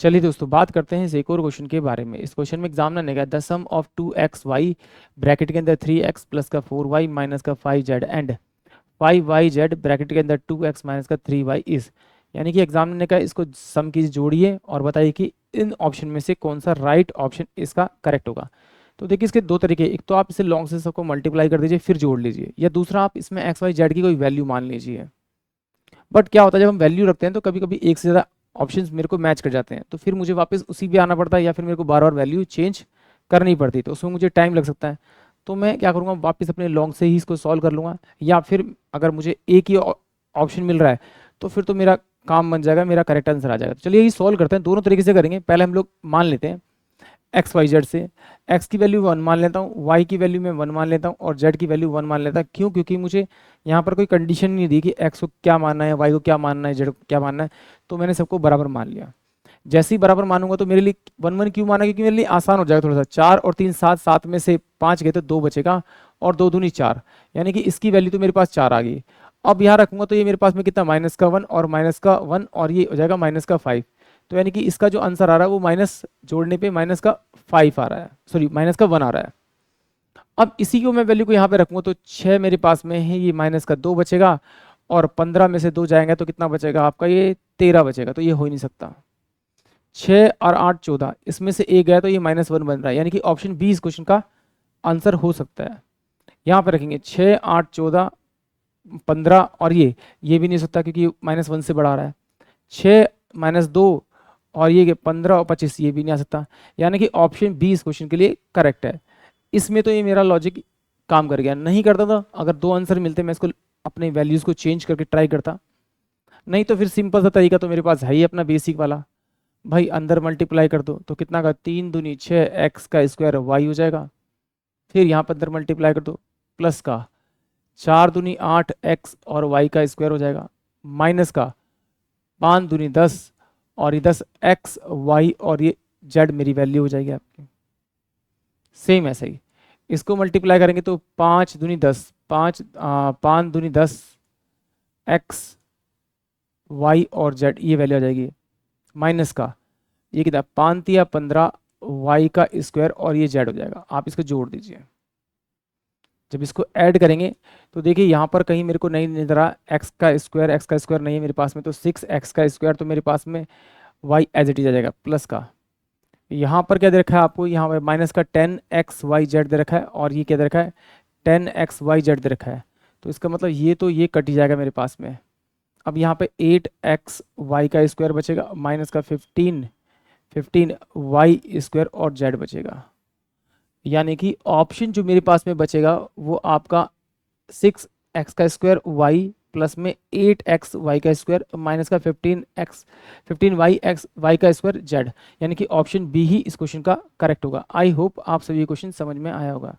चलिए दोस्तों, बात करते हैं इस एक और क्वेश्चन के बारे में। इस क्वेश्चन में एग्जामिनर ने कहा the some of 2xy bracket के अंदर 3x प्लस का 4y माइनस का 5z एंड 5yz ब्रैकेट के अंदर 2x माइनस का 3y इज, यानी कि एग्जामिनर ने कहा इसको सम की जोड़िए और बताइए कि इन ऑप्शन में से कौन सा राइट ऑप्शन इसका करेक्ट होगा। तो देखिए इसके दो तरीके, एक तो आप इसे लॉन्ग से सबको मल्टीप्लाई कर दीजिए फिर जोड़ लीजिए, या दूसरा आप इसमें एक्स वाई जेड की कोई वैल्यू मान लीजिए। बट क्या होता है जब हम वैल्यू रखते हैं तो कभी कभी एक से ज़्यादा ऑप्शंस मेरे को मैच कर जाते हैं, तो फिर मुझे वापस उसी पे आना पड़ता है या फिर मेरे को बार बार वैल्यू चेंज करनी पड़ती है, तो उसमें मुझे टाइम लग सकता है। तो मैं क्या करूँगा, वापस अपने लॉन्ग से ही इसको सॉल्व कर लूँगा, या फिर अगर मुझे एक ही ऑप्शन मिल रहा है तो फिर तो मेरा काम बन जाएगा, मेरा करेक्ट आंसर आ जाएगा। तो चलिए ये सॉल्व करते हैं, दोनों तरीके से करेंगे। पहले हम लोग मान लेते हैं एक्स वाई जेड से, एक्स की वैल्यू 1 मान लेता हूँ, वाई की वैल्यू मैं 1 मान लेता हूँ और जेड की वैल्यू 1 मान लेता हूँ। क्यों? क्योंकि मुझे यहाँ पर कोई कंडीशन नहीं दी कि एक्स को क्या मानना है, वाई को क्या मानना है, जेड को क्या मानना है, तो मैंने सबको बराबर मान लिया। जैसे ही बराबर मानूंगा तो मेरे लिए 1 1 क्यों माना, क्योंकि मेरे लिए आसान हो जाएगा थोड़ा सा। 4 और 3 7, 7 में से 5 गए तो 2 बचेगा और 2 दूनी 4, यानी कि इसकी वैल्यू तो मेरे पास 4 आ गई। अब यहाँ रखूंगा तो ये मेरे पास में कितना, माइनस का 1 और माइनस का 1 और ये हो जाएगा माइनस का 5। तो यानी कि इसका जो आंसर आ रहा है वो माइनस जोड़ने पे माइनस का 5 आ रहा है, सॉरी माइनस का 1 आ रहा है। अब इसी को मैं वैल्यू को यहाँ पे रखूंगा तो 6 मेरे पास में है, ये माइनस का 2 बचेगा और 15 में से 2 जाएंगे तो कितना बचेगा आपका, ये 13 बचेगा। तो ये हो ही नहीं सकता। 6 और 8 14, इसमें से एक गया तो ये -1 बन रहा है, यानी कि ऑप्शन बी इस क्वेश्चन का आंसर हो सकता है। यहाँ पे रखेंगे 6 8 14 15 और ये भी नहीं हो सकता क्योंकि -1 से बढ़ा रहा है। 6 -2 और ये 15 और 25, ये भी नहीं आ सकता, यानी कि ऑप्शन बी इस क्वेश्चन के लिए करेक्ट है। इसमें तो ये मेरा लॉजिक काम कर गया। नहीं करता था, अगर दो आंसर मिलते मैं इसको अपने वैल्यूज़ को चेंज करके ट्राई करता, नहीं तो फिर सिंपल सा तरीका तो मेरे पास है ही अपना बेसिक वाला, भाई अंदर मल्टीप्लाई कर दो तो कितना का 3 दूनी 6 एक्स का स्क्वायर वाई हो जाएगा, फिर यहाँ पर अंदर मल्टीप्लाई कर दो प्लस का 4 दूनी 8 एक्स और वाई का स्क्वायर हो जाएगा, माइनस का 5 दूनी 10 और ये 10 एक्स वाई और ये जेड मेरी वैल्यू हो जाएगी आपकी। सेम ऐसा ही इसको मल्टीप्लाई करेंगे तो 5 दूनी 10 5 दूनी 10 एक्स वाई और जेड ये वैल्यू आ जाएगी, माइनस का ये कितना 5 या 15 वाई का स्क्वायर और ये जेड हो जाएगा। आप इसको जोड़ दीजिए, जब इसको ऐड करेंगे तो देखिए यहाँ पर कहीं मेरे को नहीं नजर रहा एक्स का स्क्वायर नहीं है मेरे पास में, तो 6 एक्स का स्क्वायर तो मेरे पास में वाई एज इट इज आ जाएगा प्लस का। यहाँ पर क्या दे रखा है आपको, यहाँ पर माइनस का 10 एक्स वाई जेड दे रखा है और ये क्या दे रखा है 10 एक्स वाई जेड दे रखा है। तो इसका मतलब ये तो ये कट ही जाएगा मेरे पास में। अब यहाँ पे 8 एक्स वाई का स्क्वायर बचेगा माइनस का 15 वाई स्क्वायर और जेड बचेगा, यानी कि ऑप्शन जो मेरे पास में बचेगा वो आपका 6 एक्स का स्क्वायर वाई प्लस में 8 एक्स वाई का स्क्वायर माइनस का 15 वाई एक्स वाई का स्क्वायर जेड, यानी कि ऑप्शन बी ही इस क्वेश्चन का करेक्ट होगा। आई होप आप सभी क्वेश्चन समझ में आया होगा।